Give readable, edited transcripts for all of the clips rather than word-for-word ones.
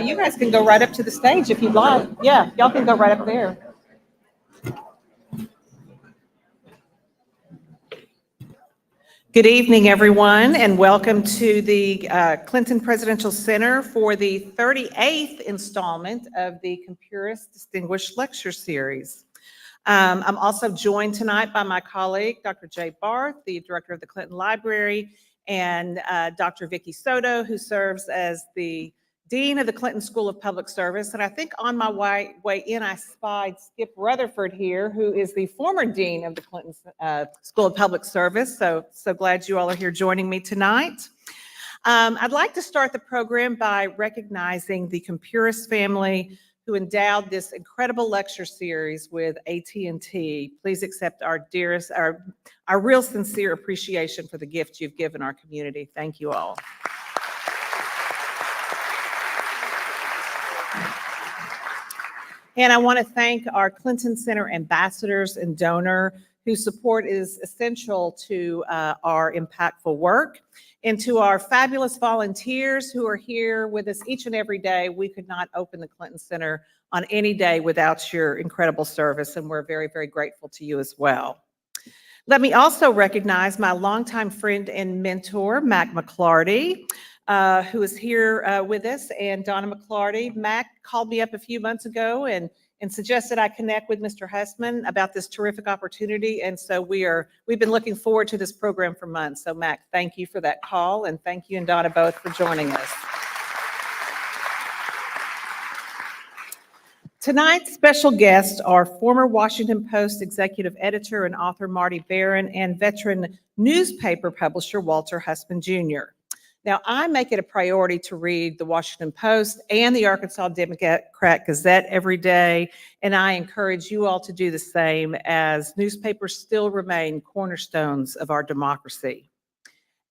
You guys can go right up to the stage if you'd like. Yeah, y'all can go right up there. Good evening, everyone, and welcome to the Clinton Presidential Center for the 38th installment of the Kumpuris Distinguished Lecture Series. I'm also joined tonight by my colleague, Dr. Jay Barth, the director of the Clinton Library, and Dr. Vicki Soto, who serves as the Dean of the Clinton School of Public Service. And I think on my way in, I spied Skip Rutherford here, who is the former Dean of the Clinton School of Public Service. So glad you all are here joining me tonight. I'd like to start the program by recognizing the Kumpuris family who endowed this incredible lecture series with AT&T. Please accept our dearest, our real sincere appreciation for the gift you've given our community. Thank you all. And I want to thank our Clinton Center ambassadors and donor whose support is essential to our impactful work. And to our fabulous volunteers who are here with us each and every day. We could not open the Clinton Center on any day without your incredible service, and we're very, very grateful to you as well. Let me also recognize my longtime friend and mentor, Mac McClarty, who is here with us, and Donna McClarty. Mac called me up a few months ago and suggested I connect with Mr. Hussman about this terrific opportunity. And so we've been looking forward to this program for months. So Mac, thank you for that call, and thank you and Donna both for joining us. Tonight's special guests are former Washington Post executive editor and author Marty Barron and veteran newspaper publisher Walter Hussman Jr. Now, I make it a priority to read the Washington Post and the Arkansas Democrat Gazette every day, and I encourage you all to do the same, as newspapers still remain cornerstones of our democracy.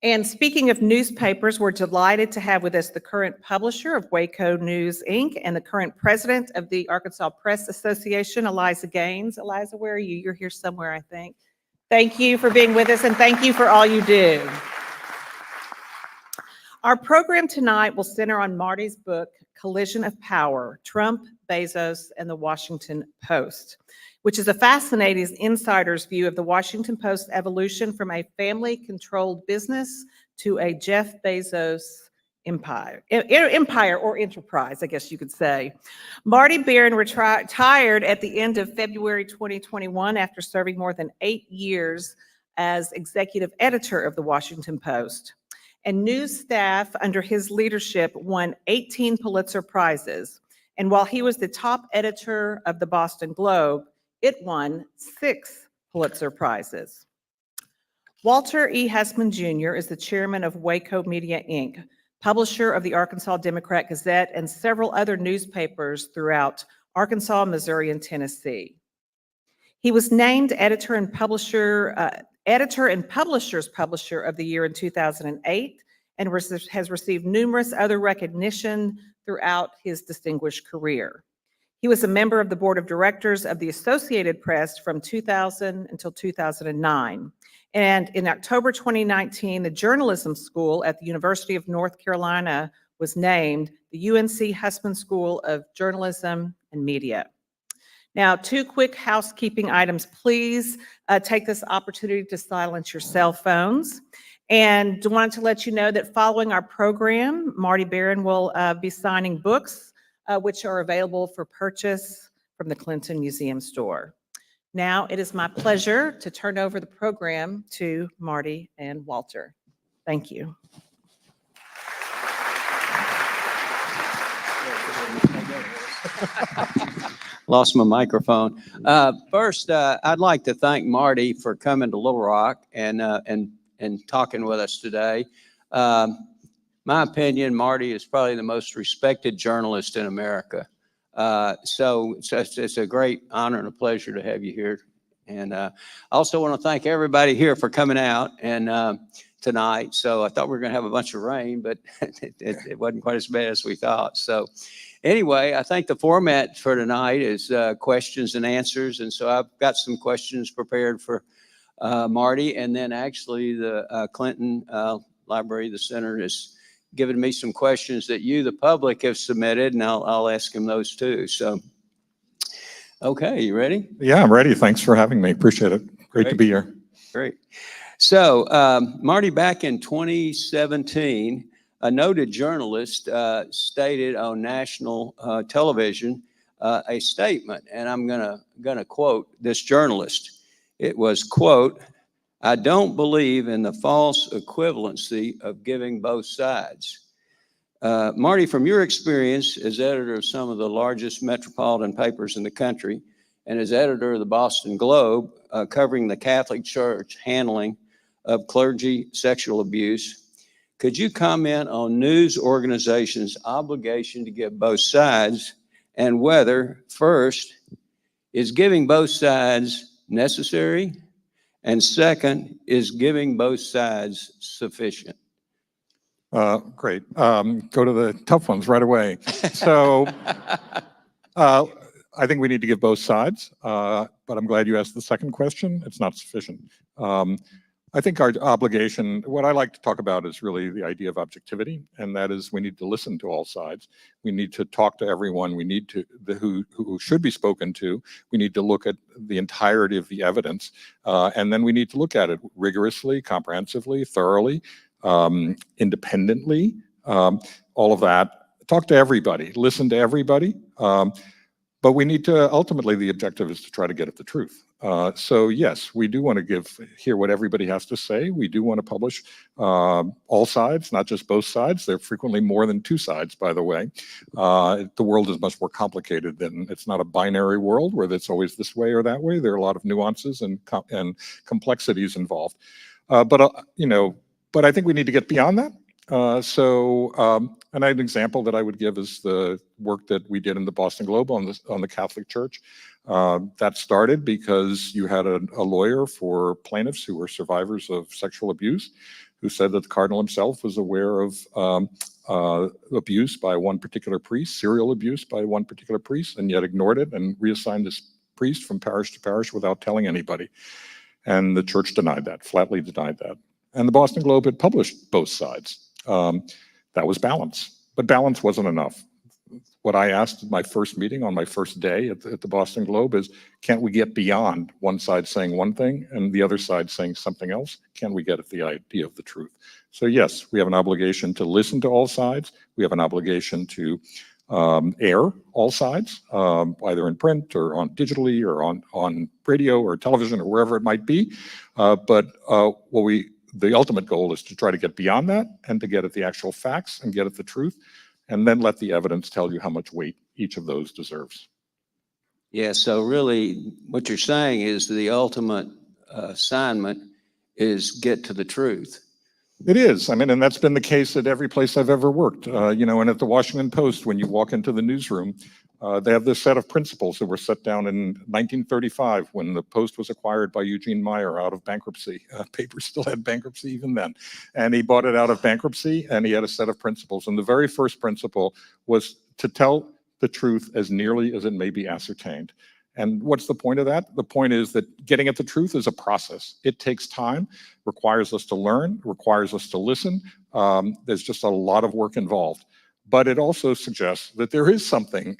And speaking of newspapers, we're delighted to have with us the current publisher of Waco News, Inc. and the current president of the Arkansas Press Association, Eliza Gaines. Eliza, where are you? You're here somewhere, I think. Thank you for being with us, and thank you for all you do. Our program tonight will center on Marty's book, Collision of Power, Trump, Bezos, and the Washington Post, which is a fascinating insider's view of the Washington Post's evolution from a family-controlled business to a Jeff Bezos empire or enterprise, I guess you could say. Marty Barron retired at the end of February 2021 after serving more than 8 years as executive editor of the Washington Post. And news staff under his leadership won 18 Pulitzer Prizes. And while he was the top editor of the Boston Globe, it won 6 Pulitzer Prizes. Walter E. Hussman Jr. is the chairman of Waco Media, Inc., publisher of the Arkansas Democrat Gazette and several other newspapers throughout Arkansas, Missouri, and Tennessee. He was named editor and publisher's publisher of the year in 2008 and has received numerous other recognition throughout his distinguished career. He was a member of the board of directors of the Associated Press from 2000 until 2009. And in October 2019, the journalism school at the University of North Carolina was named the UNC Hussman School of Journalism and Media. Now, 2 quick housekeeping items. Please take this opportunity to silence your cell phones. And wanted to let you know that following our program, Marty Barron will be signing books, which are available for purchase from the Clinton Museum store. Now, it is my pleasure to turn over the program to Marty and Walter. Thank you. Lost my microphone. First, I'd like to thank Marty for coming to Little Rock and talking with us today. My opinion, Marty is probably the most respected journalist in America. So it's a great honor and a pleasure to have you here. And I also want to thank everybody here for coming out and tonight. So I thought we were going to have a bunch of rain, but it wasn't quite as bad as we thought. So anyway, I think the format for tonight is questions and answers. And so I've got some questions prepared for Marty. And then actually the Clinton Library, the center, is giving me some questions that you, the public, have submitted, and I'll ask him those too. So, okay, you ready? Yeah, I'm ready. Thanks for having me. Appreciate it. Great to be here. Great. So, Marty, back in 2017, a noted journalist stated on national television a statement, and I'm gonna quote this journalist. It was, quote, "I don't believe in the false equivalency of giving both sides." Marty, from your experience as editor of some of the largest metropolitan papers in the country and as editor of the Boston Globe, covering the Catholic Church handling of clergy sexual abuse, could you comment on news organizations' obligation to give both sides and whether, first, is giving both sides necessary? And second, is giving both sides sufficient? Great. Go to the tough ones right away. So I think we need to give both sides, but I'm glad you asked the second question. It's not sufficient. I think our obligation, what I like to talk about is really the idea of objectivity, and that is we need to listen to all sides. We need to talk to everyone. We need to, who should be spoken to. We need to look at the entirety of the evidence, and then we need to look at it rigorously, comprehensively, thoroughly, independently, all of that. Talk to everybody, listen to everybody, but we need to, ultimately the objective is to try to get at the truth. So yes, we do want to hear what everybody has to say. We do want to publish all sides, not just both sides. There are frequently more than two sides, by the way. The world is much more complicated than, it's not a binary world where it's always this way or that way. There are a lot of nuances and complexities involved. But I think we need to get beyond that. And an example that I would give is the work that we did in the Boston Globe on the Catholic Church. That started because you had a lawyer for plaintiffs who were survivors of sexual abuse who said that the cardinal himself was aware of abuse by one particular priest, serial abuse by one particular priest, and yet ignored it and reassigned this priest from parish to parish without telling anybody. And the church denied that, flatly denied that. And the Boston Globe had published both sides. That was balance, but balance wasn't enough. What I asked at my first meeting on my first day at the Boston Globe is, can't we get beyond one side saying one thing and the other side saying something else? Can we get at the idea of the truth? So yes, we have an obligation to listen to all sides. We have an obligation to air all sides, either in print or on digitally or on radio or television or wherever it might be. But the ultimate goal is to try to get beyond that and to get at the actual facts and get at the truth, and then let the evidence tell you how much weight each of those deserves. Yeah, so really what you're saying is the ultimate assignment is get to the truth. It is. I mean, and that's been the case at every place I've ever worked. And at the Washington Post, when you walk into the newsroom, they have this set of principles that were set down in 1935 when the Post was acquired by Eugene Meyer out of bankruptcy. Paper still had bankruptcy even then. And he bought it out of bankruptcy, and he had a set of principles. And the very first principle was to tell the truth as nearly as it may be ascertained. And what's the point of that? The point is that getting at the truth is a process. It takes time, requires us to learn, requires us to listen. There's just a lot of work involved. But it also suggests that there is something,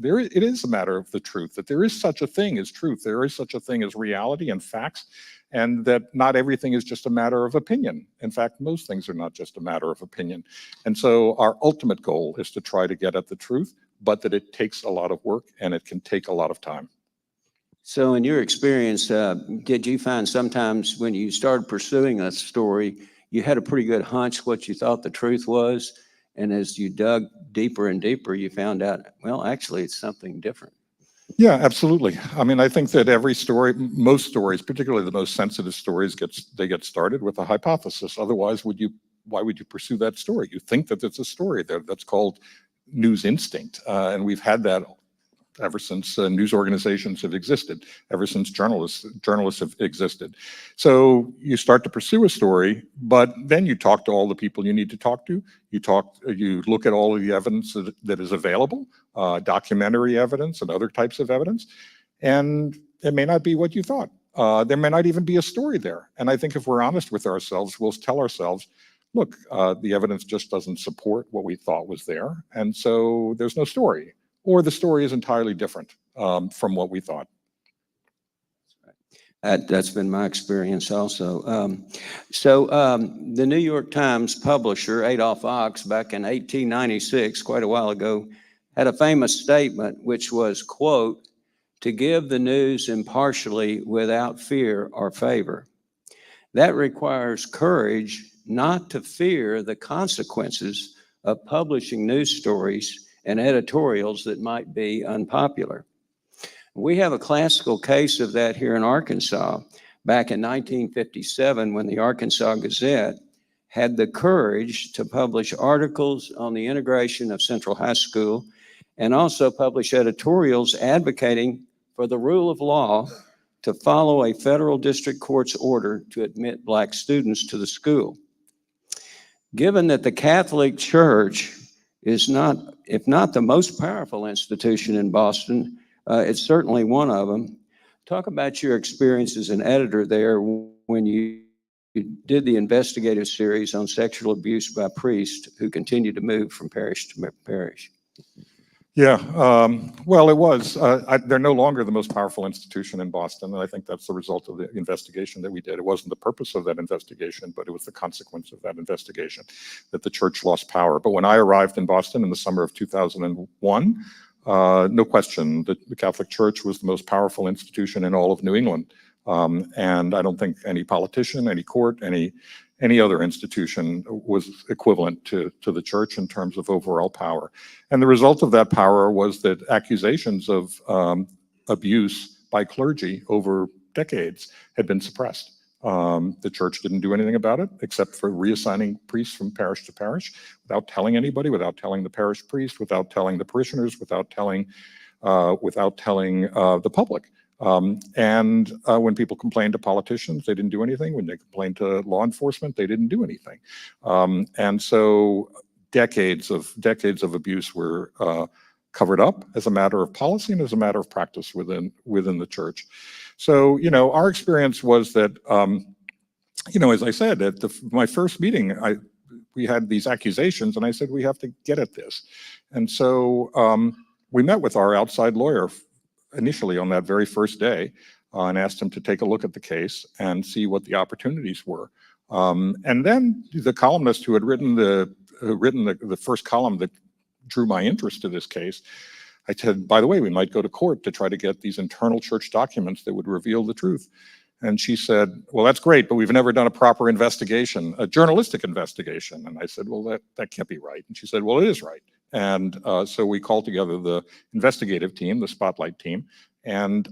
it is a matter of the truth, that there is such a thing as truth, there is such a thing as reality and facts, and that not everything is just a matter of opinion. In fact, most things are not just a matter of opinion. And so our ultimate goal is to try to get at the truth, but that it takes a lot of work and it can take a lot of time. So in your experience, did you find sometimes when you started pursuing a story, you had a pretty good hunch what you thought the truth was? And as you dug deeper and deeper, you found out, well, actually, it's something different. Yeah, absolutely. I mean, I think that every story, most stories, particularly the most sensitive stories, they get started with a hypothesis. Otherwise, why would you pursue that story? You think that it's a story there. That's called news instinct. And we've had that ever since news organizations have existed, ever since journalists have existed. So you start to pursue a story, but then you talk to all the people you need to talk to. You look at all of the evidence that is available, documentary evidence and other types of evidence, and it may not be what you thought. There may not even be a story there. And I think if we're honest with ourselves, we'll tell ourselves, look, the evidence just doesn't support what we thought was there, and so there's no story. Or the story is entirely different from what we thought. That's been my experience also. The New York Times publisher, Adolph Ox, back in 1896, quite a while ago, had a famous statement which was, quote, "to give the news impartially without fear or favor." That requires courage not to fear the consequences of publishing news stories and editorials that might be unpopular. We have a classical case of that here in Arkansas. Back in 1957, when the Arkansas Gazette had the courage to publish articles on the integration of Central High School and also publish editorials advocating for the rule of law to follow a federal district court's order to admit Black students to the school. Given that the Catholic Church is not, if not the most powerful institution in Boston, it's certainly one of them. Talk about your experience as an editor there when you did the investigative series on sexual abuse by priests who continue to move from parish to parish. Yeah, well, it was. They're no longer the most powerful institution in Boston, and I think that's the result of the investigation that we did. It wasn't the purpose of that investigation, but it was the consequence of that investigation, that the church lost power. But when I arrived in Boston in the summer of 2001, no question, the Catholic Church was the most powerful institution in all of New England. And I don't think any politician, any court, any other institution was equivalent to the church in terms of overall power. And the result of that power was that accusations of abuse by clergy over decades had been suppressed. The church didn't do anything about it except for reassigning priests from parish to parish without telling anybody, without telling the parish priest, without telling the parishioners, without telling the public. When people complained to politicians, they didn't do anything. When they complained to law enforcement, they didn't do anything. And so decades of abuse were covered up as a matter of policy and as a matter of practice within the church. So, our experience was that, as I said, at my first meeting, we had these accusations, and I said, we have to get at this. And so we met with our outside lawyer initially on that very first day and asked him to take a look at the case and see what the opportunities were. And then the columnist who had written the first column that drew my interest to this case, I said, by the way, we might go to court to try to get these internal church documents that would reveal the truth. And she said, well, that's great, but we've never done a proper investigation, a journalistic investigation. And I said, well, that can't be right. And she said, well, it is right. And so we called together the investigative team, the Spotlight team, and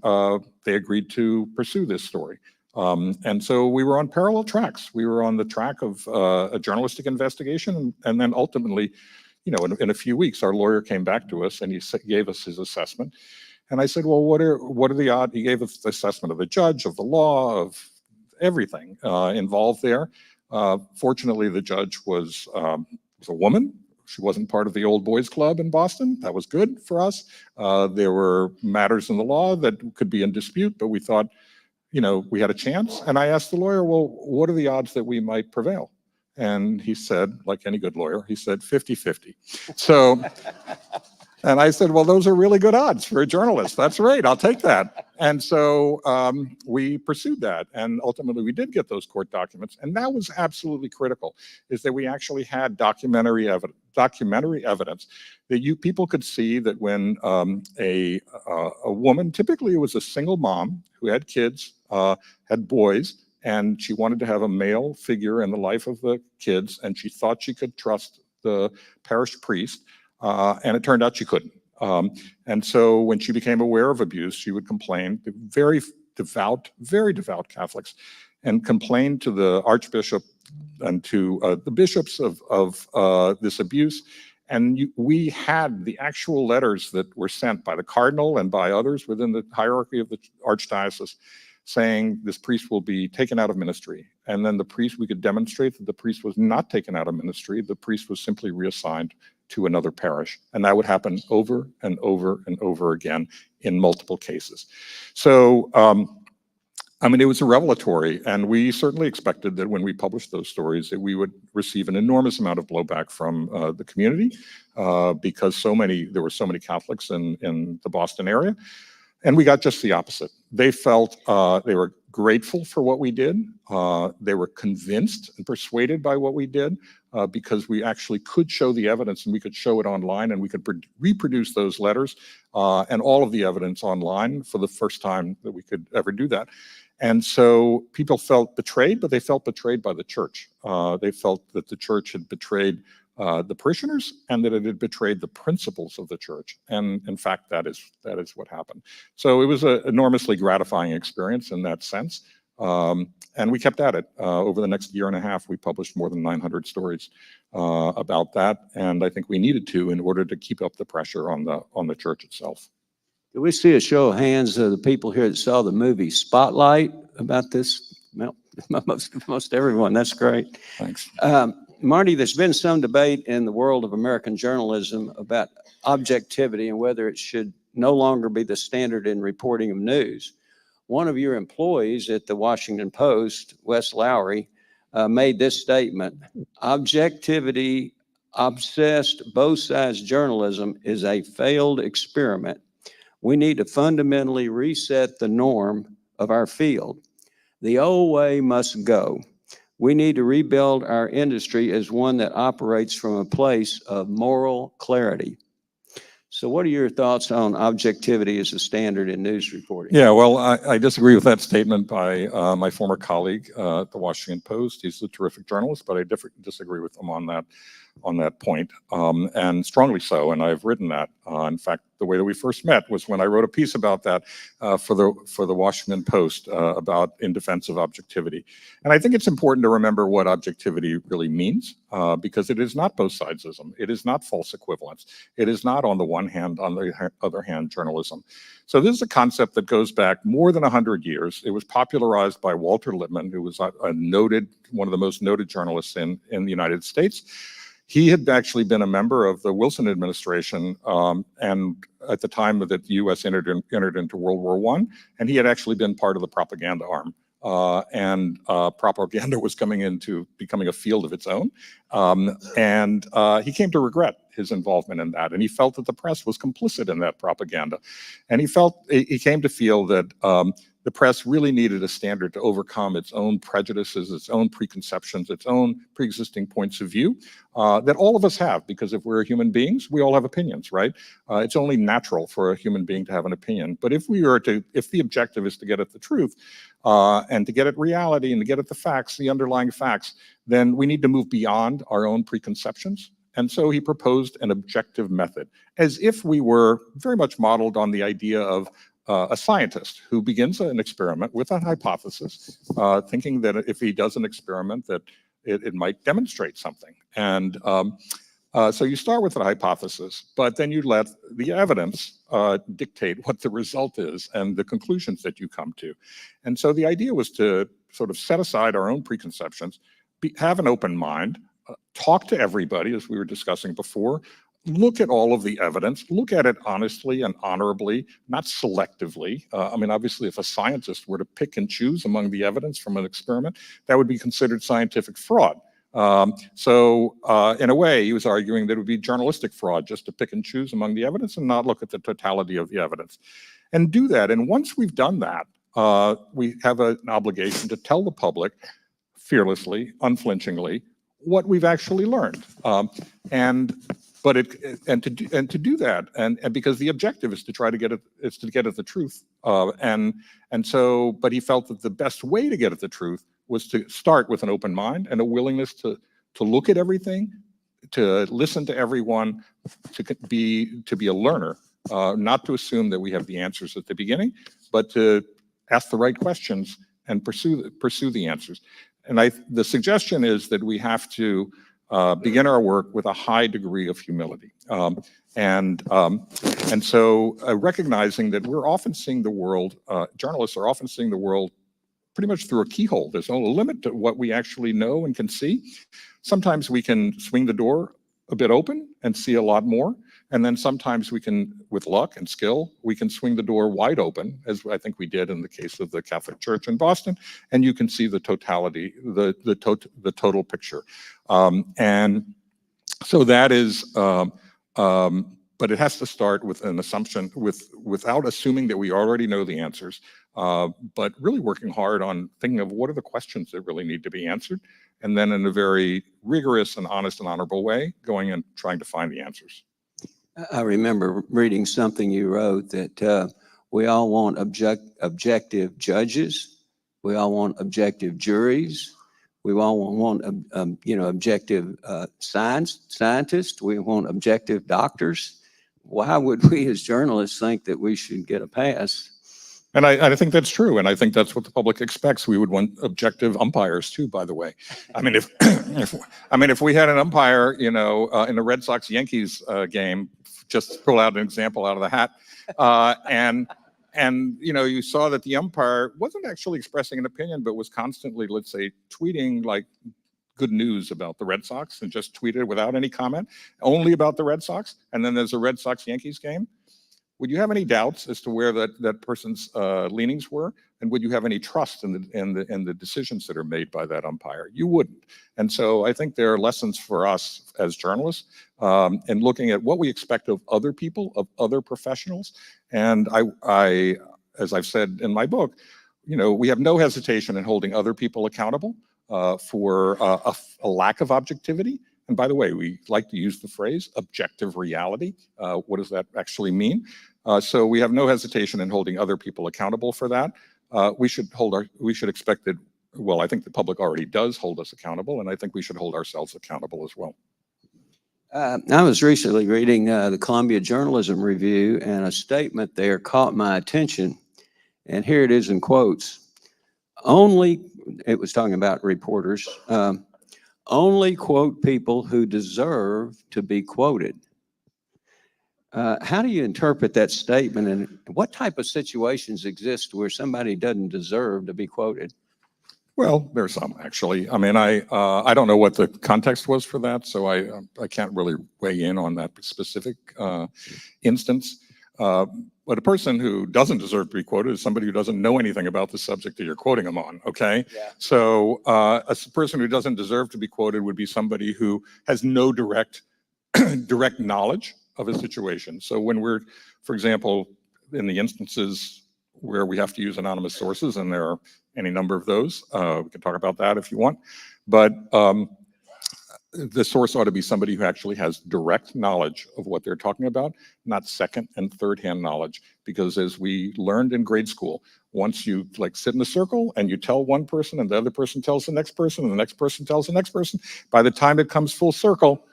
they agreed to pursue this story. And so we were on parallel tracks. We were on the track of a journalistic investigation, and then ultimately, in a few weeks, our lawyer came back to us and he gave us his assessment. And I said, well, what are the odds? He gave us the assessment of the judge, of the law, of everything involved there. Fortunately, the judge was a woman. She wasn't part of the old boys club in Boston. That was good for us. There were matters in the law that could be in dispute, but we thought, we had a chance. And I asked the lawyer, well, what are the odds that we might prevail? And he said, like any good lawyer, he said 50-50. So, and I said, well, those are really good odds for a journalist. That's right, I'll take that. And so we pursued that. And ultimately we did get those court documents. And that was absolutely critical, is that we actually had documentary evidence that people could see that when a woman, typically it was a single mom who had kids, had boys, and she wanted to have a male figure in the life of the kids, and she thought she could trust the parish priest, and it turned out she couldn't. And so when she became aware of abuse, she would complain, very devout Catholics, and complain to the archbishop and to the bishops of this abuse. And we had the actual letters that were sent by the cardinal and by others within the hierarchy of the archdiocese saying this priest will be taken out of ministry. And then we could demonstrate that the priest was not taken out of ministry. The priest was simply reassigned to another parish. And that would happen over and over and over again in multiple cases. So, it was a revelatory, and we certainly expected that when we published those stories that we would receive an enormous amount of blowback from the community because there were so many Catholics in the Boston area. And we got just the opposite. They felt they were grateful for what we did. They were convinced and persuaded by what we did because we actually could show the evidence, and we could show it online, and we could reproduce those letters and all of the evidence online for the first time that we could ever do that. And so people felt betrayed, but they felt betrayed by the church. They felt that the church had betrayed the parishioners, and that it had betrayed the principles of the church. And in fact, that is what happened. So it was an enormously gratifying experience in that sense. And we kept at it. Over the next year and a half, we published more than 900 stories about that. And I think we needed to in order to keep up the pressure on the church itself. Can we see a show of hands of the people here that saw the movie Spotlight about this? Well, most everyone. That's great. Thanks. Marty, there's been some debate in the world of American journalism about objectivity and whether it should no longer be the standard in reporting of news. One of your employees at the Washington Post, Wes Lowry, made this statement: objectivity, obsessed both sides journalism is a failed experiment. We need to fundamentally reset the norm of our field. The old way must go. We need to rebuild our industry as one that operates from a place of moral clarity. So what are your thoughts on objectivity as a standard in news reporting? Yeah, well, I disagree with that statement by my former colleague at the Washington Post. He's a terrific journalist, but I disagree with him on that. on that point, and strongly so, and I've written that. In fact, the way that we first met was when I wrote a piece about that for the Washington Post about in defense of objectivity. And I think it's important to remember what objectivity really means, because it is not both sidesism. It is not false equivalence. It is not on the one hand, on the other hand, journalism. So this is a concept that goes back more than 100 years. It was popularized by Walter Lippmann, who was one of the most noted journalists in the United States. He had actually been a member of the Wilson administration, and at the time that the U.S. entered into World War I, and he had actually been part of the propaganda arm. Propaganda was coming into becoming a field of its own. He came to regret his involvement in that, and he felt that the press was complicit in that propaganda. And he came to feel that the press really needed a standard to overcome its own prejudices, its own preconceptions, its own pre-existing points of view that all of us have, because if we're human beings, we all have opinions, right? It's only natural for a human being to have an opinion. But if the objective is to get at the truth and to get at reality and to get at the facts, the underlying facts, then we need to move beyond our own preconceptions. And so he proposed an objective method, as if we were very much modeled on the idea of a scientist who begins an experiment with a hypothesis, thinking that if he does an experiment that it might demonstrate something. And so you start with a hypothesis, but then you let the evidence dictate what the result is and the conclusions that you come to. And so the idea was to sort of set aside our own preconceptions, have an open mind, talk to everybody, as we were discussing before, look at all of the evidence, look at it honestly and honorably, not selectively. I mean, obviously, if a scientist were to pick and choose among the evidence from an experiment, that would be considered scientific fraud. In a way, he was arguing that it would be journalistic fraud just to pick and choose among the evidence and not look at the totality of the evidence. And do that. And once we've done that, we have an obligation to tell the public fearlessly, unflinchingly, what we've actually learned. To do that, and because the objective is to try to get at the truth, but he felt that the best way to get at the truth was to start with an open mind and a willingness to look at everything, to listen to everyone, to be a learner, not to assume that we have the answers at the beginning, but to ask the right questions and pursue the answers. And the suggestion is that we have to begin our work with a high degree of humility. So recognizing that we're often seeing the world, journalists are often seeing the world pretty much through a keyhole. There's no limit to what we actually know and can see. Sometimes we can swing the door a bit open and see a lot more. And then sometimes we can, with luck and skill, we can swing the door wide open, as I think we did in the case of the Catholic Church in Boston, and you can see the totality, the total picture. And so that is, but it has to start with an assumption, without assuming that we already know the answers, but really working hard on thinking of what are the questions that really need to be answered, and then in a very rigorous and honest and honorable way, going and trying to find the answers. I remember reading something you wrote that we all want objective judges, we all want objective juries, we all want objective scientists, we want objective doctors. Why would we as journalists think that we should get a pass? And I think that's true, and I think that's what the public expects. We would want objective umpires too, by the way. I mean, if we had an umpire, in the Red Sox-Yankees game, just to pull out an example out of the hat, and you saw that the umpire wasn't actually expressing an opinion, but was constantly, let's say, tweeting like good news about the Red Sox, and just tweeted without any comment, only about the Red Sox. And then there's a Red Sox-Yankees game. Would you have any doubts as to where that person's leanings were? And would you have any trust in the decisions that are made by that umpire? You wouldn't. And so I think there are lessons for us as journalists in looking at what we expect of other people, of other professionals. And I, as I've said in my book, we have no hesitation in holding other people accountable for a lack of objectivity. And by the way, we like to use the phrase objective reality. What does that actually mean? So we have no hesitation in holding other people accountable for that. We should expect that, well, I think the public already does hold us accountable, and I think we should hold ourselves accountable as well. I was recently reading the Columbia Journalism Review, and a statement there caught my attention. And here it is in quotes. It was talking about reporters, only quote people who deserve to be quoted. How do you interpret that statement, and what type of situations exist where somebody doesn't deserve to be quoted? Well, there's some actually. I mean, I don't know what the context was for that, so I can't really weigh in on that specific instance. But a person who doesn't deserve to be quoted is somebody who doesn't know anything about the subject that you're quoting them on. Okay, Yeah. so a person who doesn't deserve to be quoted would be somebody who has no direct knowledge of a situation. So when we're, for example, in the instances where we have to use anonymous sources, and there are any number of those. We can talk about that if you want. But the source ought to be somebody who actually has direct knowledge of what they're talking about, not second and third hand knowledge. Because as we learned in grade school, once you like sit in a circle and you tell one person and the other person tells the next person and the next person tells the next person, by the time it comes full circle,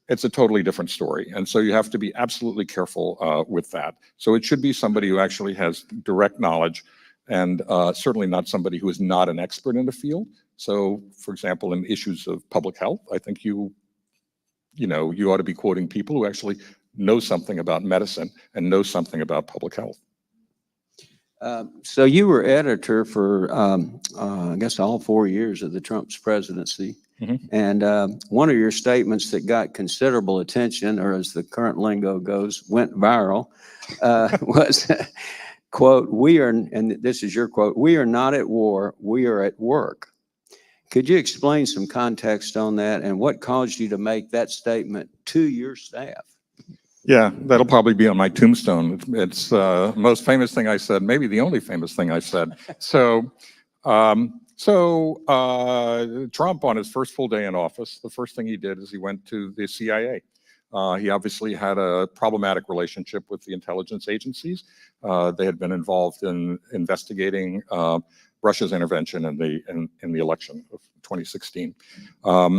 it's a totally different story. And so you have to be absolutely careful with that. So it should be somebody who actually has direct knowledge, and certainly not somebody who is not an expert in the field. So, for example, in issues of public health, I think you ought to be quoting people who actually know something about medicine and know something about public health. So you were editor for, I guess, all 4 years of the Trump's presidency. Mm-hmm. And one of your statements that got considerable attention, or as the current lingo goes, went viral, was, quote, and this is your quote, "We are not at war, we are at work." Could you explain some context on that, and what caused you to make that statement to your staff? Yeah, that'll probably be on my tombstone. It's the most famous thing I said, maybe the only famous thing I said. So Trump, on his first full day in office, the first thing he did is he went to the CIA. He obviously had a problematic relationship with the intelligence agencies. They had been involved in investigating Russia's intervention in the election of 2016.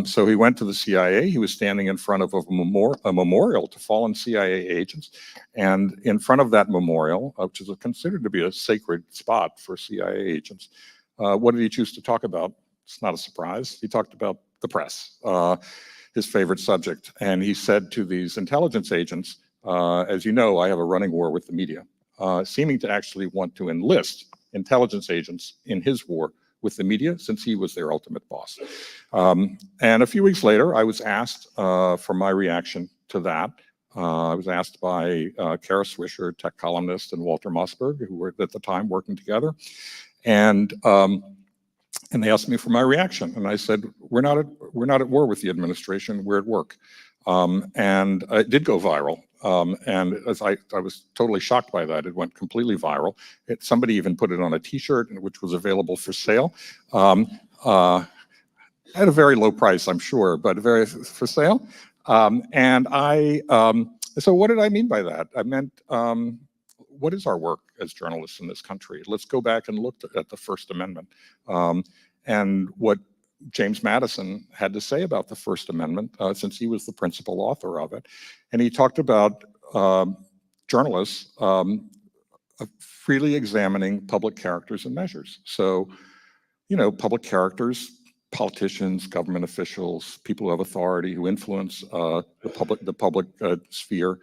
So he went to the CIA. He was standing in front of a memorial to fallen CIA agents. And in front of that memorial, which is considered to be a sacred spot for CIA agents, what did he choose to talk about? It's not a surprise. He talked about the press, his favorite subject. And he said to these intelligence agents, as you know, I have a running war with the media, seeming to actually want to enlist intelligence agents in his war with the media, since he was their ultimate boss. And a few weeks later, I was asked for my reaction to that. I was asked by Kara Swisher, tech columnist, and Walter Mossberg, who were at the time working together. And they asked me for my reaction. And I said, we're not at war with the administration, we're at work. And it did go viral. And as I was totally shocked by that. It went completely viral. Somebody even put it on a T-shirt, which was available for sale. At a very low price, I'm sure, but for sale. So what did I mean by that? I meant, what is our work as journalists in this country? Let's go back and look at the First Amendment, and what James Madison had to say about the First Amendment, since he was the principal author of it. And he talked about journalists freely examining public characters and measures. So, public characters, politicians, government officials, people who have authority, who influence the public sphere,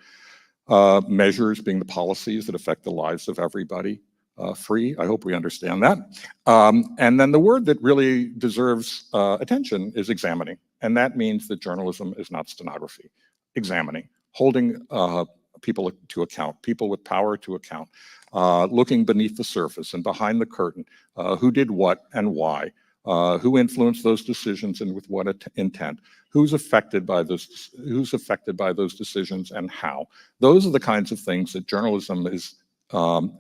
measures being the policies that affect the lives of everybody. Free, I hope we understand that. And then the word that really deserves attention is examining. And that means that journalism is not stenography. Examining, holding people to account, people with power to account, looking beneath the surface and behind the curtain, who did what and why, who influenced those decisions and with what intent, who's affected by those decisions and how. Those are the kinds of things that journalism is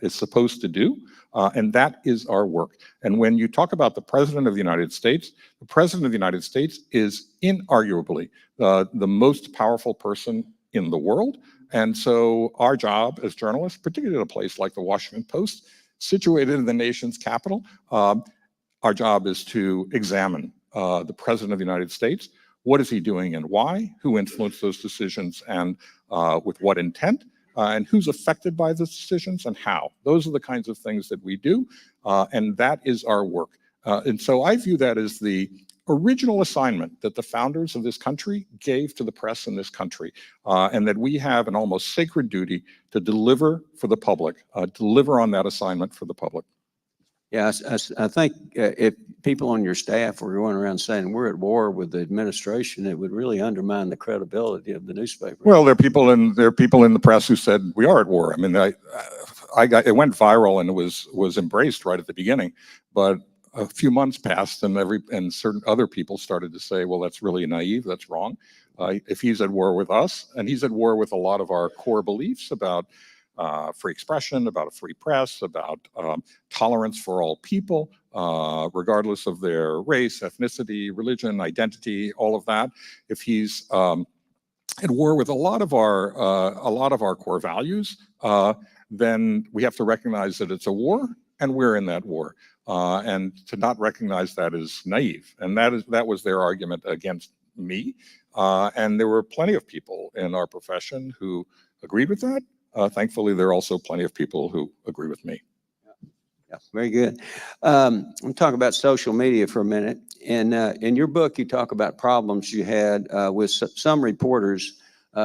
supposed to do, and that is our work. And when you talk about the President of the United States, the President of the United States is inarguably the most powerful person in the world. And so our job as journalists, particularly at a place like the Washington Post, situated in the nation's capital, our job is to examine the President of the United States, what is he doing and why, who influenced those decisions and with what intent, and who's affected by those decisions and how. Those are the kinds of things that we do, and that is our work. And so I view that as the original assignment that the founders of this country gave to the press in this country, and that we have an almost sacred duty to deliver for the public, deliver on that assignment for the public. Yeah, I think if people on your staff were going around saying we're at war with the administration, it would really undermine the credibility of the newspaper. Well, there are people in the press who said we are at war. I mean, it went viral and it was embraced right at the beginning, but a few months passed and certain other people started to say, well, that's really naive, that's wrong. If he's at war with us, and he's at war with a lot of our core beliefs about free expression, about a free press, about tolerance for all people, regardless of their race, ethnicity, religion, identity, all of that. If he's at war with a lot of our core values, then we have to recognize that it's a war, and we're in that war. And to not recognize that is naive. And that was their argument against me. And there were plenty of people in our profession who agreed with that. Thankfully, there are also plenty of people who agree with me. Yeah, very good. I'm talking about social media for a minute. And in your book, you talk about problems you had with some reporters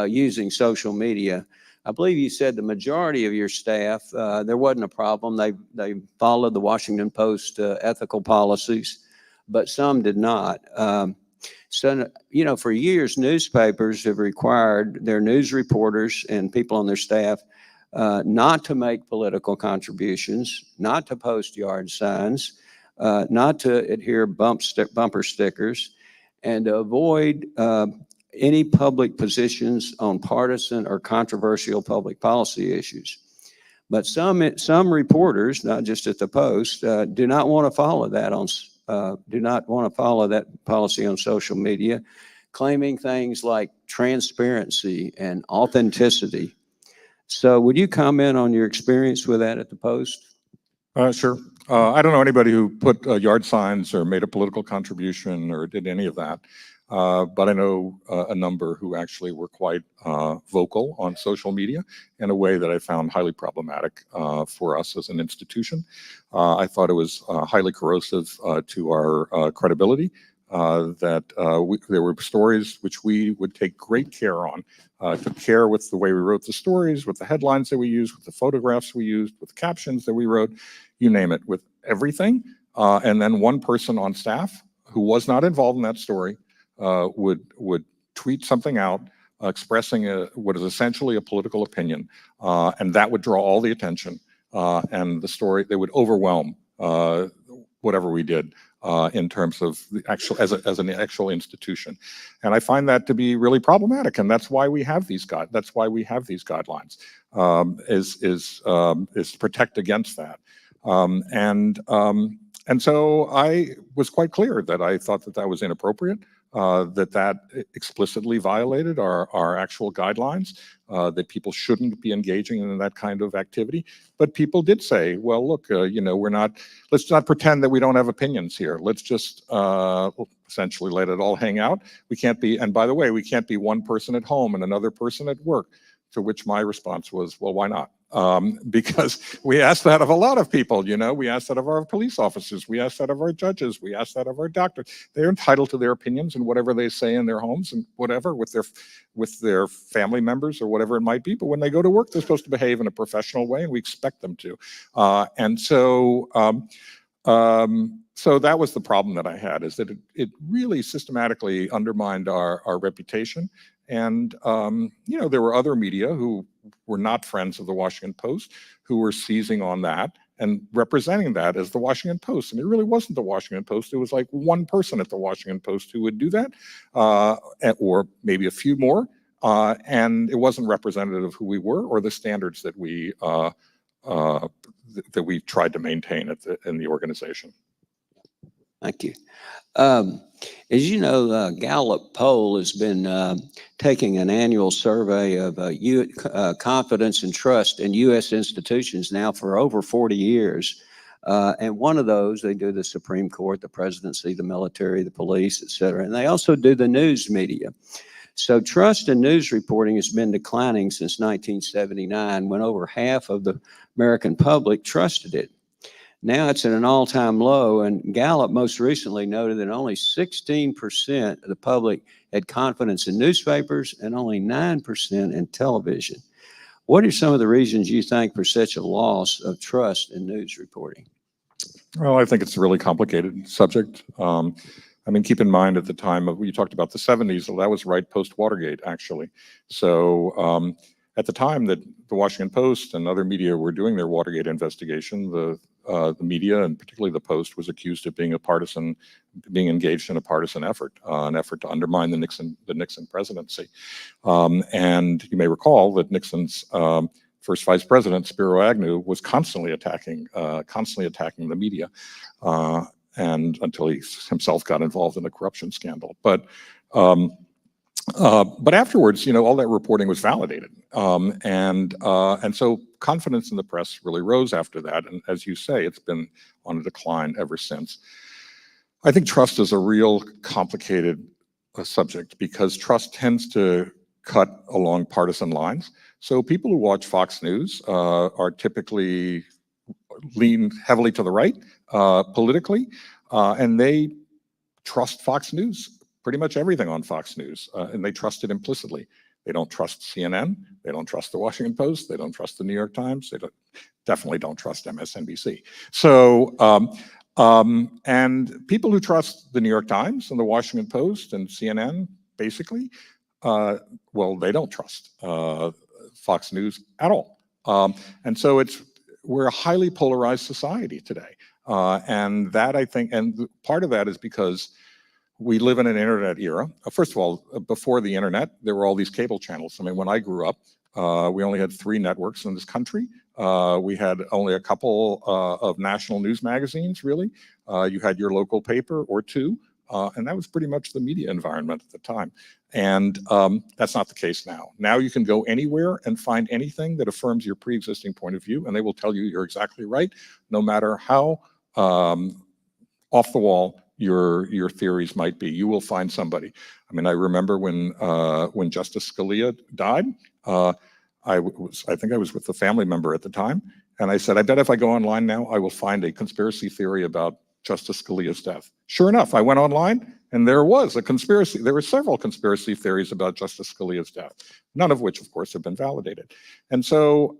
using social media. I believe you said the majority of your staff, there wasn't a problem. They followed the Washington Post ethical policies, but some did not. So, you know, for years, newspapers have required their news reporters and people on their staff not to make political contributions, not to post yard signs, not to adhere bumper stickers, and to avoid any public positions on partisan or controversial public policy issues. But some reporters, not just at the Post, do not want to follow that policy on social media, claiming things like transparency and authenticity. So would you comment on your experience with that at the Post? Sure. I don't know anybody who put yard signs or made a political contribution or did any of that. But I know a number who actually were quite vocal on social media in a way that I found highly problematic for us as an institution. I thought it was highly corrosive to our credibility, that there were stories which we would take great care on, took care with the way we wrote the stories, with the headlines that we used, with the photographs we used, with the captions that we wrote, you name it, with everything. And then one person on staff who was not involved in that story would tweet something out expressing what is essentially a political opinion, and that would draw all the attention, and the story, they would overwhelm whatever we did in terms of the actual as an actual institution. And I find that to be really problematic, and that's why we have these guidelines, is to protect against that. And so I was quite clear that I thought that was inappropriate, that explicitly violated our actual guidelines, that people shouldn't be engaging in that kind of activity. But people did say, well, look, let's not pretend that we don't have opinions here. Let's just essentially let it all hang out. We can't be, and by the way, we can't be one person at home and another person at work. To which my response was, well, why not? Because we ask that of a lot of people, we ask that of our police officers, we ask that of our judges, we ask that of our doctors. They're entitled to their opinions and whatever they say in their homes and whatever with their family members or whatever it might be. But when they go to work, they're supposed to behave in a professional way, and we expect them to. So that was the problem that I had, is that it really systematically undermined our reputation. And, there were other media who were not friends of the Washington Post who were seizing on that and representing that as the Washington Post. And it really wasn't the Washington Post. It was like one person at the Washington Post who would do that, or maybe a few more. And it wasn't representative of who we were or the standards that we tried to maintain in the organization. Thank you. As you know, Gallup poll has been taking an annual survey of confidence and trust in U.S. institutions now for over 40 years. And one of those, they do the Supreme Court, the presidency, the military, the police, et cetera. And they also do the news media. So trust in news reporting has been declining since 1979, when over half of the American public trusted it. Now it's at an all-time low, and Gallup most recently noted that only 16% of the public had confidence in newspapers and only 9% in television. What are some of the reasons you think for such a loss of trust in news reporting? Well, I think it's a really complicated subject. I mean, keep in mind at the time of, you talked about the 70s, well, that was right post-Watergate, actually. So at the time that the Washington Post and other media were doing their Watergate investigation, the media, and particularly the Post, was accused of being being engaged in a partisan effort, an effort to undermine the Nixon presidency. And you may recall that Nixon's first vice president, Spiro Agnew, was constantly attacking the media, and until he himself got involved in a corruption scandal. But afterwards, all that reporting was validated, and so confidence in the press really rose after that. And as you say, it's been on a decline ever since. I think trust is a real complicated subject, because trust tends to cut along partisan lines. So people who watch Fox News are typically lean heavily to the right politically, and they trust Fox News, pretty much everything on Fox News, and they trust it implicitly. They don't trust CNN, they don't trust the Washington Post, they don't trust the New York Times, definitely don't trust MSNBC. So, and people who trust the New York Times and the Washington Post and CNN, basically, well, they don't trust Fox News at all. And so we're a highly polarized society today. And that, I think, and part of that is because we live in an internet era. First of all, before the internet, there were all these cable channels. I mean, when I grew up, we only had 3 networks in this country. We had only a couple of national news magazines, really. You had your local paper or 2, and that was pretty much the media environment at the time. And that's not the case now. Now you can go anywhere and find anything that affirms your pre-existing point of view, and they will tell you you're exactly right, no matter how off the wall your theories might be. You will find somebody. I mean, I remember when Justice Scalia died, I think I was with a family member at the time, and I said, I bet if I go online now, I will find a conspiracy theory about Justice Scalia's death. Sure enough, I went online, and there was a conspiracy. There were several conspiracy theories about Justice Scalia's death, none of which, of course, have been validated. And so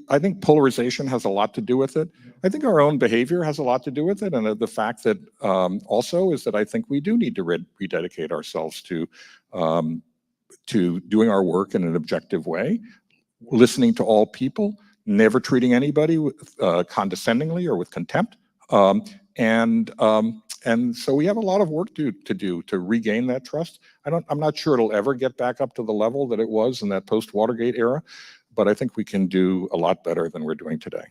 I think polarization has a lot to do with it. I think our own behavior has a lot to do with it. And the fact that also is that I think we do need to rededicate ourselves to doing our work in an objective way, listening to all people, never treating anybody condescendingly or with contempt. And so we have a lot of work to do to regain that trust. I'm not sure it'll ever get back up to the level that it was in that post-Watergate era, but I think we can do a lot better than we're doing today.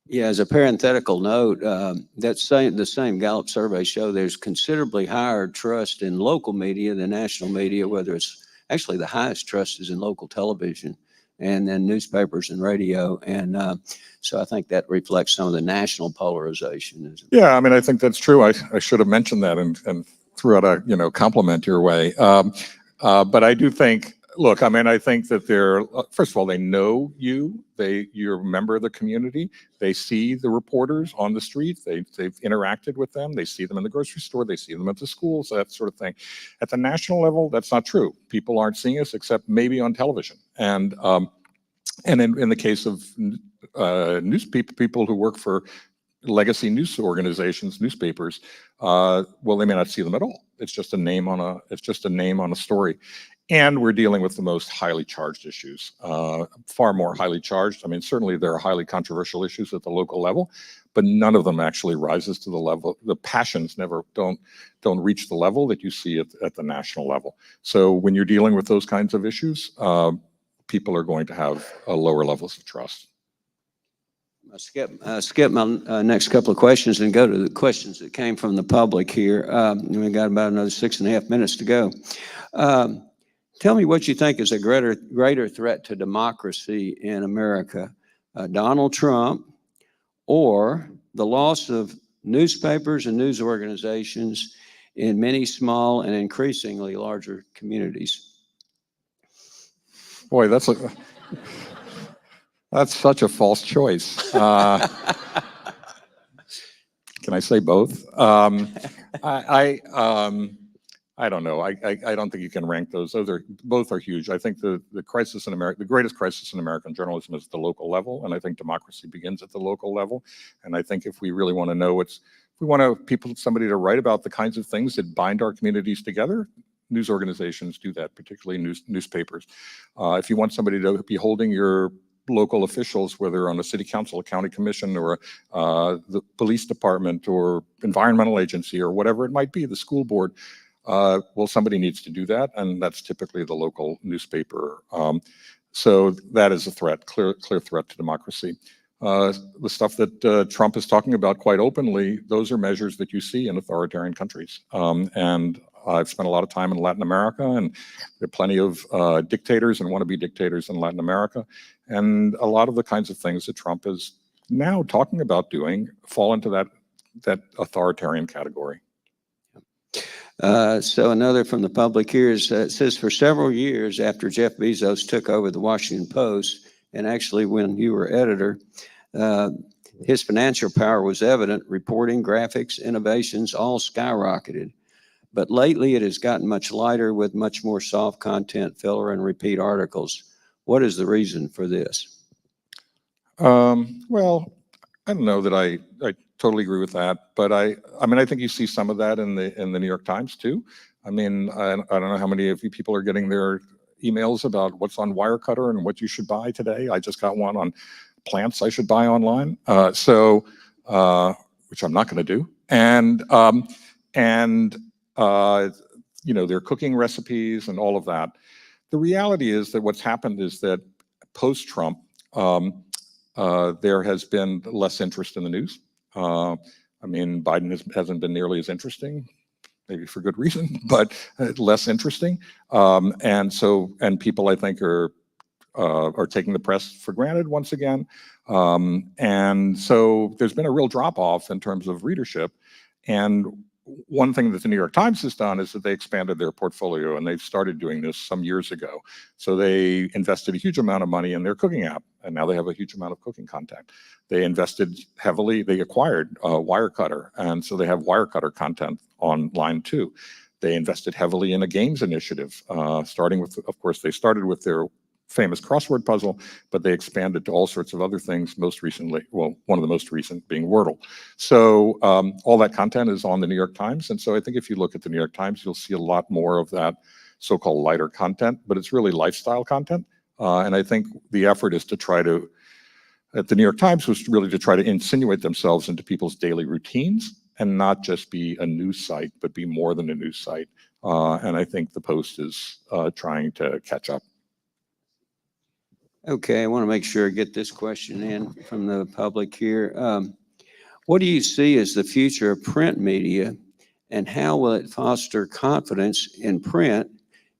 Yeah, as a parenthetical note, the same Gallup survey show there's considerably higher trust in local media than national media, whether it's actually the highest trust is in local television and then newspapers and radio. And so I think that reflects some of the national polarization. Yeah, I mean, I think that's true. I should have mentioned that and threw out a compliment your way. But I do think, look, I mean, I think that first of all, they know you're a member of the community. They see the reporters on the street. They've interacted with them. They see them in the grocery store. They see them at the schools, that sort of thing. At the national level, that's not true. People aren't seeing us except maybe on television. And in the case of people who work for legacy news organizations, newspapers, well, they may not see them at all. It's just a name on a story. And we're dealing with the most highly charged issues, far more highly charged. I mean, certainly there are highly controversial issues at the local level, but none of them actually rises to the level. The passions don't reach the level that you see at the national level. So when you're dealing with those kinds of issues, people are going to have lower levels of trust. I'll skip my next couple of questions and go to the questions that came from the public here. We got about another 6.5 minutes to go. Tell me what you think is a greater threat to democracy in America, Donald Trump or the loss of newspapers and news organizations in many small and increasingly larger communities? Boy, that's such a false choice. Can I say both? I don't know. I don't think you can rank those. Both are huge. I think the crisis in America, the greatest crisis in American journalism is at the local level, and I think democracy begins at the local level. And I think if we really want to know if we want somebody to write about the kinds of things that bind our communities together, news organizations do that, particularly newspapers. If you want somebody to be holding your local officials, whether on a city council, a county commission, or the police department, or environmental agency, or whatever it might be, the school board, well, somebody needs to do that, and that's typically the local newspaper. So that is a threat, clear threat to democracy. The stuff that Trump is talking about quite openly, those are measures that you see in authoritarian countries. And I've spent a lot of time in Latin America, and there are plenty of dictators and wannabe dictators in Latin America. And a lot of the kinds of things that Trump is now talking about doing fall into that authoritarian category. So another from the public here is, it says, for several years after Jeff Bezos took over the Washington Post, and actually when you were editor, his financial power was evident. Reporting, graphics, innovations all skyrocketed. But lately it has gotten much lighter with much more soft content, filler, and repeat articles. What is the reason for this? Well, I don't know that I totally agree with that, but I mean, I think you see some of that in the New York Times too. I mean, I don't know how many of you people are getting their emails about what's on Wirecutter and what you should buy today. I just got one on plants I should buy online, which I'm not going to do. And you know, their cooking recipes and all of that. The reality is that what's happened is that post-Trump, there has been less interest in the news. I mean, Biden hasn't been nearly as interesting, maybe for good reason, but less interesting. And people, I think, are taking the press for granted once again. And so there's been a real drop-off in terms of readership. And one thing that the New York Times has done is that they expanded their portfolio, and they've started doing this some years ago. So they invested a huge amount of money in their cooking app, and now they have a huge amount of cooking content. They invested heavily, they acquired Wirecutter, and so they have Wirecutter content online too. They invested heavily in a games initiative, starting with, of course, they started with their famous crossword puzzle, but they expanded to all sorts of other things, most recently, well, one of the most recent being Wordle. So all that content is on the New York Times. And so I think if you look at the New York Times, you'll see a lot more of that so-called lighter content, but it's really lifestyle content. And I think the effort is to try to, at the New York Times, was really to try to insinuate themselves into people's daily routines and not just be a news site, but be more than a news site. And I think the Post is trying to catch up. Okay, I want to make sure I get this question in from the public here. What do you see as the future of print media, and how will it foster confidence in print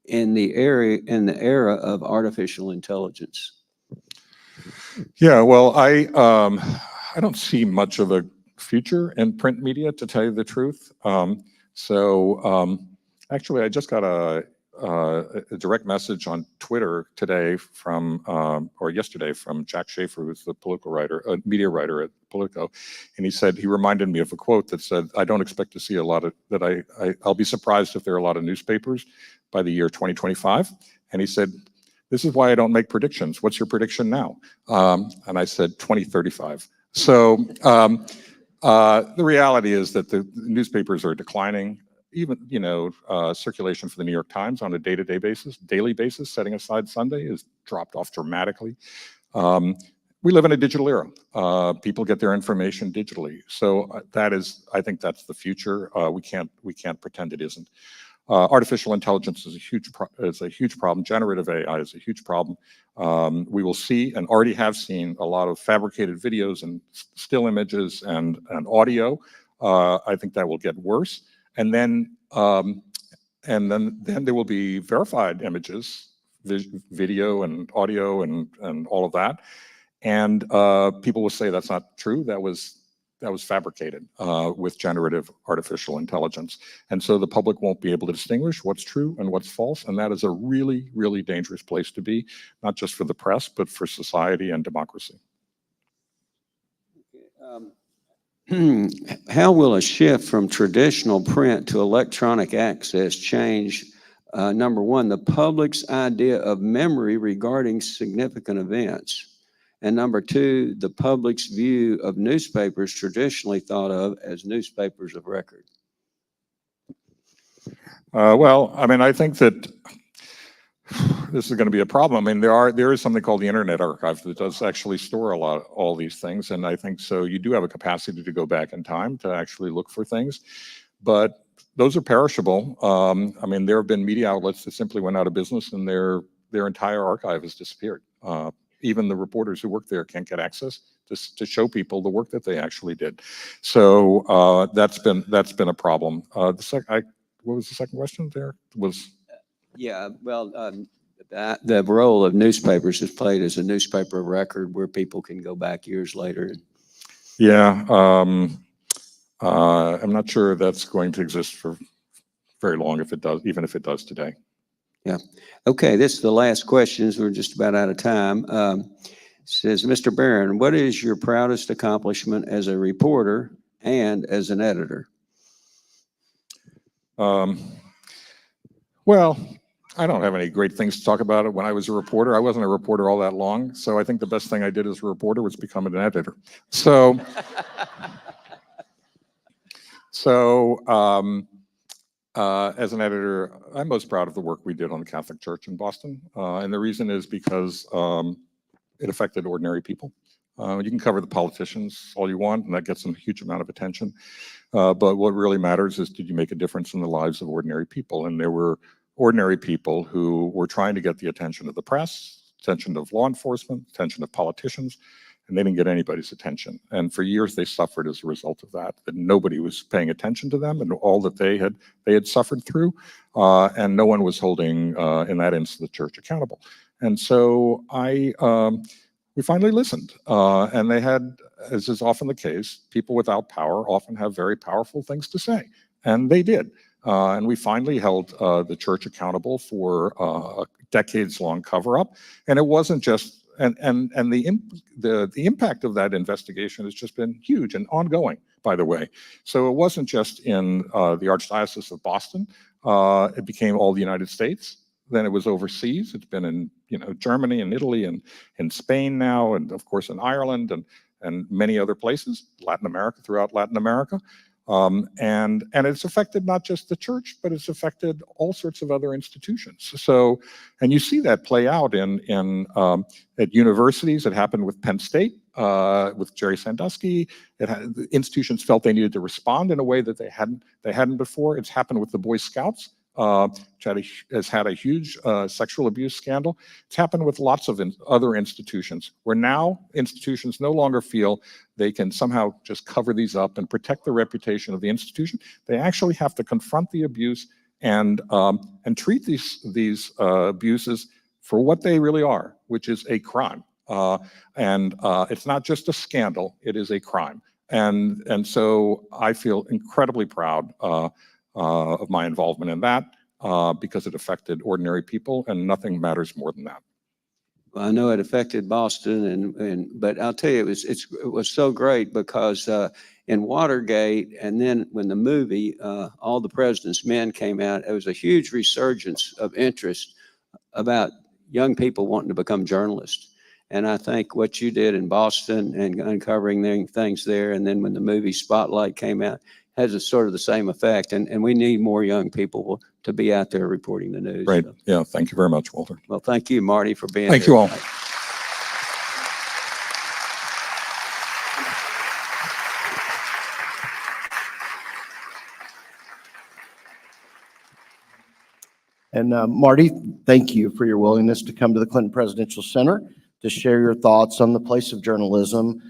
in the era of artificial intelligence? Yeah, well, I don't see much of a future in print media, to tell you the truth. Actually, I just got a direct message on Twitter today or yesterday from Jack Schaefer, who's the political writer, a media writer at Politico. And he reminded me of a quote that said, I don't expect to see a lot of, I'll be surprised if there are a lot of newspapers by the year 2025. And he said, this is why I don't make predictions. What's your prediction now? And I said 2035. So the reality is that the newspapers are declining. Even, circulation for the New York Times on a day-to-day basis, daily basis, setting aside Sunday, has dropped off dramatically. We live in a digital era. People get their information digitally. So I think that's the future. We can't pretend it isn't. Artificial intelligence is a huge problem. Generative AI is a huge problem. We will see, and already have seen, a lot of fabricated videos and still images and audio. I think that will get worse. And then there will be verified images, video and audio and all of that. And people will say that's not true. That was was fabricated with generative artificial intelligence. And so the public won't be able to distinguish what's true and what's false. And that is a really, really dangerous place to be, not just for the press, but for society and democracy. How will a shift from traditional print to electronic access change, number one, the public's idea of memory regarding significant events? And number two, the public's view of newspapers traditionally thought of as newspapers of record? Well, I mean, I think that this is going to be a problem. I mean, there is something called the Internet Archive that does actually store all these things, and I think so. You do have a capacity to go back in time to actually look for things, but those are perishable. I mean, there have been media outlets that simply went out of business, and their entire archive has disappeared. Even the reporters who work there can't get access to show people the work that they actually did. So that's been a problem. What was the second question there? Yeah, well, the role of newspapers is played as a newspaper of record where people can go back years later. Yeah, I'm not sure that's going to exist for very long, if it does, even if it does today. Yeah. Okay, this is the last questions. We're just about out of time. Says, Mr. Barron, what is your proudest accomplishment as a reporter and as an editor? Well, I don't have any great things to talk about. When I was a reporter, I wasn't a reporter all that long. So I think the best thing I did as a reporter was become an editor. So, as an editor, I'm most proud of the work we did on the Catholic Church in Boston. And the reason is because it affected ordinary people. You can cover the politicians all you want, and that gets them a huge amount of attention. But what really matters is, did you make a difference in the lives of ordinary people? And there were ordinary people who were trying to get the attention of the press, attention of law enforcement, attention of politicians, and they didn't get anybody's attention. And for years, they suffered as a result of that nobody was paying attention to them and all that they had suffered through, and no one was holding, in that instance, the church accountable. And so we finally listened, and they had, as is often the case, people without power often have very powerful things to say, and they did. And we finally held the church accountable for a decades-long cover-up, and it wasn't just. And the impact of that investigation has just been huge and ongoing, by the way. So it wasn't just in the Archdiocese of Boston. It became all the United States. Then it was overseas. It's been in Germany and Italy and in Spain now, and of course in Ireland and many other places, throughout Latin America. And it's affected not just the church, but it's affected all sorts of other institutions. So, and you see that play out at universities. It happened with Penn State, with Jerry Sandusky. The institutions felt they needed to respond in a way that they hadn't before. It's happened with the Boy Scouts, which has had a huge sexual abuse scandal. It's happened with lots of other institutions, where now institutions no longer feel they can somehow just cover these up and protect the reputation of the institution. They actually have to confront the abuse and treat these abuses for what they really are, which is a crime. And it's not just a scandal; it is a crime. And so I feel incredibly proud of my involvement in that, because it affected ordinary people, and nothing matters more than that. Well, I know it affected Boston, but I'll tell you, it was so great because in Watergate, and then when the movie All the President's Men came out, it was a huge resurgence of interest about young people wanting to become journalists. And I think what you did in Boston and uncovering things there, and then when the movie Spotlight came out, has a sort of the same effect. And we need more young people to be out there reporting the news. Great. So. Yeah. Thank you very much, Walter. Well, thank you, Marty, for being here. Thank you all. And Marty, thank you for your willingness to come to the Clinton Presidential Center to share your thoughts on the place of journalism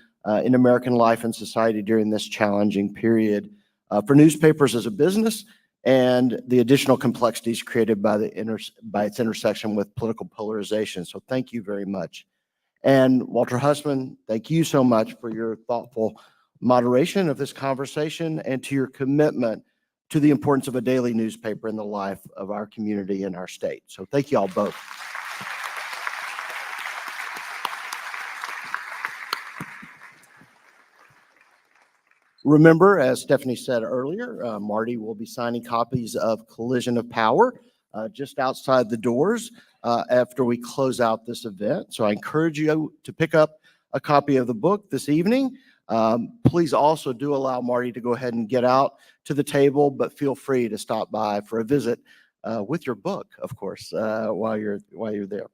in American life and society during this challenging period for newspapers as a business, and the additional complexities created by its intersection with political polarization. So thank you very much. And Walter Hussman, thank you so much for your thoughtful moderation of this conversation, and to your commitment to the importance of a daily newspaper in the life of our community and our state. So thank you all both. Remember, as Stephanie said earlier, Marty will be signing copies of Collision of Power just outside the doors after we close out this event. So I encourage you to pick up a copy of the book this evening. Please also do allow Marty to go ahead and get out to the table, but feel free to stop by for a visit with your book, of course, while you're there.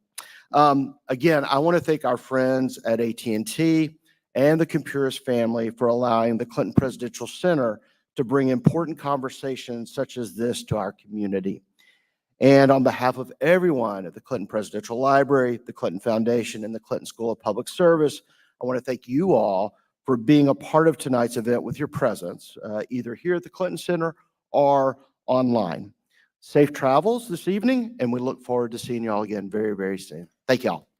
Again, I want to thank our friends at AT&T and the Kumpuris family for allowing the Clinton Presidential Center to bring important conversations such as this to our community. And on behalf of everyone at the Clinton Presidential Library, the Clinton Foundation, and the Clinton School of Public Service, I want to thank you all for being a part of tonight's event with your presence, either here at the Clinton Center or online. Safe travels this evening, and we look forward to seeing you all again very, very soon. Thank you all.